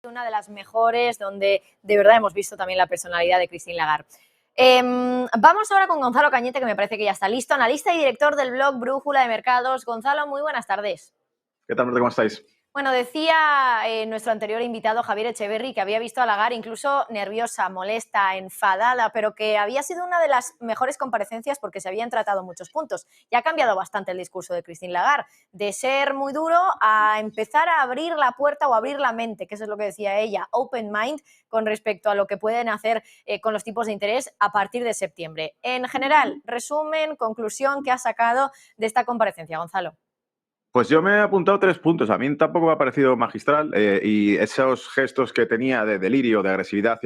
una de las mejores, donde de verdad hemos visto también la personalidad de Christine Lagarde. Vamos ahora con Gonzalo Cañete, que me parece que ya está listo, analista y director del blog Brújula de Mercados. Gonzalo, muy buenas tardes. ¿Qué tal, Marta? ¿Cómo estáis? Bueno, decía nuestro anterior invitado, Javier Echeverri, que había visto a Lagarde incluso nerviosa, molesta, enfadada, pero que había sido una de las mejores comparecencias porque se habían tratado muchos puntos. Y ha cambiado bastante el discurso de Christine Lagarde, de ser muy duro a empezar a abrir la puerta o abrir la mente, que eso es lo que decía ella, open mind, con respecto a lo que pueden hacer con los tipos de interés a partir de septiembre. En general, resumen, conclusión que ha sacado de esta comparecencia, Gonzalo. Pues yo me he apuntado 3 puntos. A mí tampoco me ha parecido magistral y esos gestos que tenía de delirio, de agresividad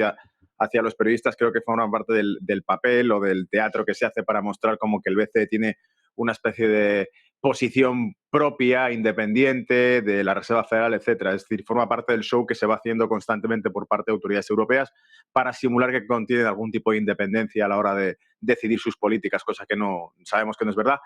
hacia los periodistas, creo que forman parte del papel o del teatro que se hace para mostrar como que el BCE tiene una especie de posición propia, independiente, de la Reserva Federal, etcétera. Es decir, forma parte del show que se va haciendo constantemente por parte de autoridades europeas para simular que contienen algún tipo de independencia a la hora de decidir sus políticas, cosa que no sabemos que no es verdad.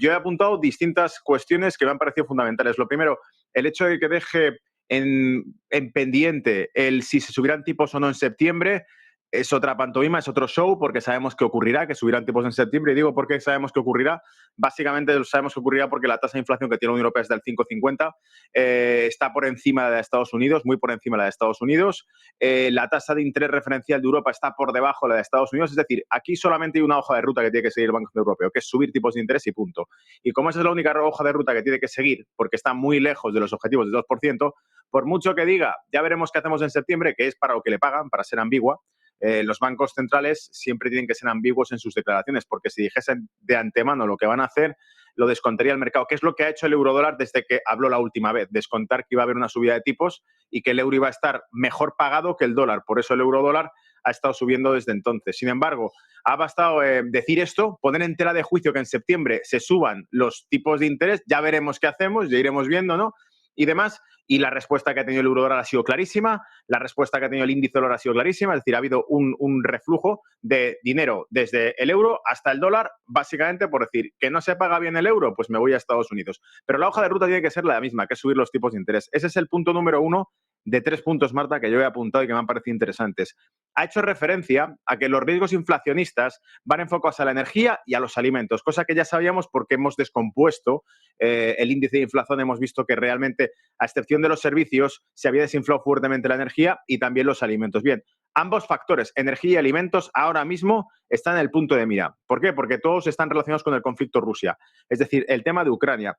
Yo he apuntado distintas cuestiones que me han parecido fundamentales. Lo primero, el hecho de que deje en pendiente el si se subirán tipos o no en septiembre es otra pantomima, es otro show, porque sabemos que ocurrirá, que subirán tipos en septiembre. Y digo, ¿por qué sabemos que ocurrirá? Básicamente sabemos que ocurrirá porque la tasa de inflación que tiene la Unión Europea es del 5,50, está por encima de la de Estados Unidos, muy por encima de la de Estados Unidos. La tasa de interés referencial de Europa está por debajo de la de Estados Unidos. Es decir, aquí solamente hay una hoja de ruta que tiene que seguir el Banco Central Europeo, que es subir tipos de interés y punto. Y como esa es la única hoja de ruta que tiene que seguir, porque está muy lejos de los objetivos del 2%, por mucho que diga, ya veremos qué hacemos en septiembre, que es para lo que le pagan, para ser ambigua, los bancos centrales siempre tienen que ser ambiguos en sus declaraciones, porque si dijesen de antemano lo que van a hacer, lo descontaría el mercado, que es lo que ha hecho el eurodólar desde que habló la última vez, descontar que iba a haber una subida de tipos y que el euro iba a estar mejor pagado que el dólar. Por eso el eurodólar ha estado subiendo desde entonces. Sin embargo, ha bastado decir esto, poner en tela de juicio que en septiembre se suban los tipos de interés, ya veremos qué hacemos, ya iremos viendo, ¿no? Y demás. Y la respuesta que ha tenido el eurodólar ha sido clarísima, la respuesta que ha tenido el índice dólar ha sido clarísima, es decir, ha habido un reflujo de dinero desde el euro hasta el dólar, básicamente por decir que no se paga bien el euro, pues me voy a Estados Unidos. Pero la hoja de ruta tiene que ser la misma, que es subir los tipos de interés. Ese es el punto número 1 de 3 puntos, Marta, que yo he apuntado y que me han parecido interesantes. Ha hecho referencia a que los riesgos inflacionistas van enfocados a la energía y a los alimentos, cosa que ya sabíamos porque hemos descompuesto el índice de inflación. Hemos visto que realmente, a excepción de los servicios, se había desinflado fuertemente la energía y también los alimentos. Bien, ambos factores, energía y alimentos, ahora mismo están en el punto de mira. ¿Por qué? Porque todos están relacionados con el conflicto Rusia. Es decir, el tema de Ucrania.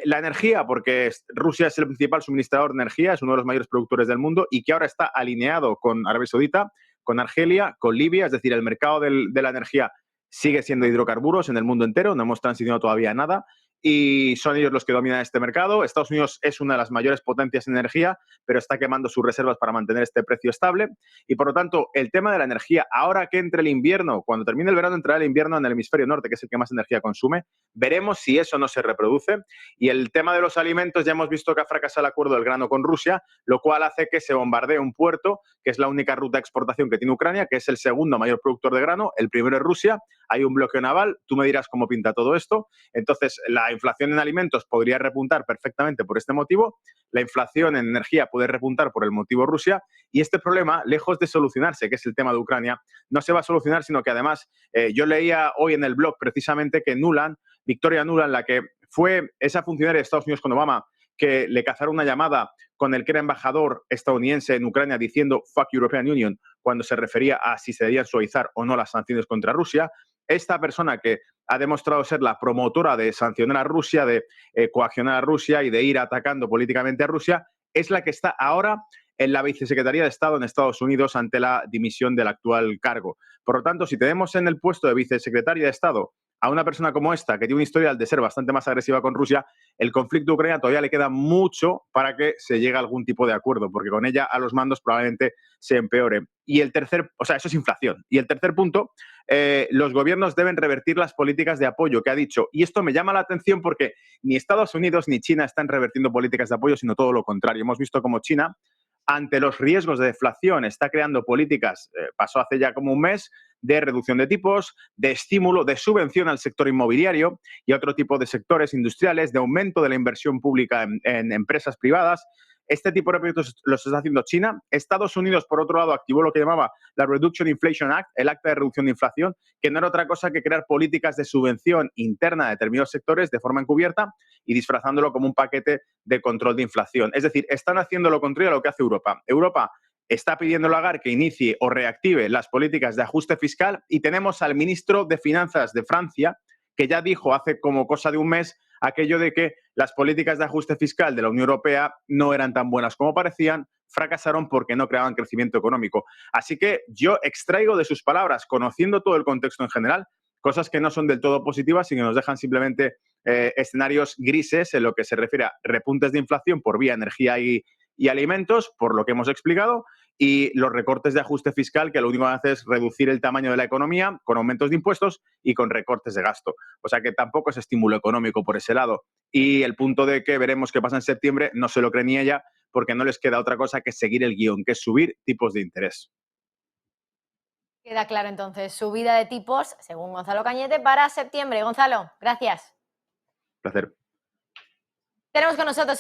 La energía, porque Rusia es el principal suministrador de energía, es uno de los mayores productores del mundo y que ahora está alineado con Arabia Saudita, con Argelia, con Libia. Es decir, el mercado de la energía sigue siendo hidrocarburos en el mundo entero, no hemos transicionado todavía nada. Y son ellos los que dominan este mercado. Estados Unidos es una de las mayores potencias en energía, pero está quemando sus reservas para mantener este precio estable. Y por lo tanto, el tema de la energía, ahora que entre el invierno, cuando termine el verano, entrará el invierno en el hemisferio norte, que es el que más energía consume. Veremos si eso no se reproduce. Y el tema de los alimentos, ya hemos visto que ha fracasado el acuerdo del grano con Rusia, lo cual hace que se bombardee un puerto, que es la única ruta de exportación que tiene Ucrania, que es el segundo mayor productor de grano. El primero es Rusia. Hay un bloqueo naval. Tú me dirás cómo pinta todo esto. Entonces, la inflación en alimentos podría repuntar perfectamente por este motivo, la inflación en energía puede repuntar por el motivo Rusia, y este problema, lejos de solucionarse, que es el tema de Ucrania, no se va a solucionar, sino que además, yo leía hoy en el blog precisamente que Victoria Nuland, la que fue esa funcionaria de Estados Unidos con Obama, que le cazaron una llamada con el que era embajador estadounidense en Ucrania diciendo "fuck European Union", cuando se refería a si se debían suavizar o no las sanciones contra Rusia. Esta persona, que ha demostrado ser la promotora de sancionar a Rusia, de coaccionar a Rusia y de ir atacando políticamente a Rusia, es la que está ahora en la Vicesecretaría de Estado en Estados Unidos ante la dimisión del actual cargo. Por lo tanto, si tenemos en el puesto de Vicesecretaria de Estado a una persona como esta, que tiene un historial de ser bastante más agresiva con Rusia, el conflicto de Ucrania todavía le queda mucho para que se llegue a algún tipo de acuerdo, porque con ella a los mandos probablemente se empeore. Y el tercer, o sea, eso es inflación. Y el tercer punto, los gobiernos deben revertir las políticas de apoyo que ha dicho. Y esto me llama la atención porque ni Estados Unidos ni China están revertiendo políticas de apoyo, sino todo lo contrario. Hemos visto cómo China, ante los riesgos de deflación, está creando políticas, pasó hace ya como un mes, de reducción de tipos, de estímulo, de subvención al sector inmobiliario y a otro tipo de sectores industriales, de aumento de la inversión pública en empresas privadas. Este tipo de proyectos los está haciendo China. Estados Unidos, por otro lado, activó lo que llamaba la Reduction Inflation Act, el acta de reducción de inflación, que no era otra cosa que crear políticas de subvención interna de determinados sectores de forma encubierta y disfrazándolo como un paquete de control de inflación. Es decir, están haciendo lo contrario a lo que hace Europa. Europa está pidiendo a Lagarde que inicie o reactive las políticas de ajuste fiscal y tenemos al ministro de Finanzas de Francia que ya dijo hace como cosa de un mes aquello de que las políticas de ajuste fiscal de la Unión Europea no eran tan buenas como parecían, fracasaron porque no creaban crecimiento económico. Así que yo extraigo de sus palabras, conociendo todo el contexto en general, cosas que no son del todo positivas y que nos dejan simplemente escenarios grises en lo que se refiere a repuntes de inflación por vía energía y alimentos, por lo que hemos explicado, y los recortes de ajuste fiscal que lo único que hace es reducir el tamaño de la economía con aumentos de impuestos y con recortes de gasto. O sea que tampoco es estímulo económico por ese lado. Y el punto de que veremos qué pasa en septiembre no se lo cree ni ella porque no les queda otra cosa que seguir el guión, que es subir tipos de interés. Queda claro entonces, subida de tipos, según Gonzalo Cañete, para septiembre. Gonzalo, gracias. Placer. Tenemos con nosotros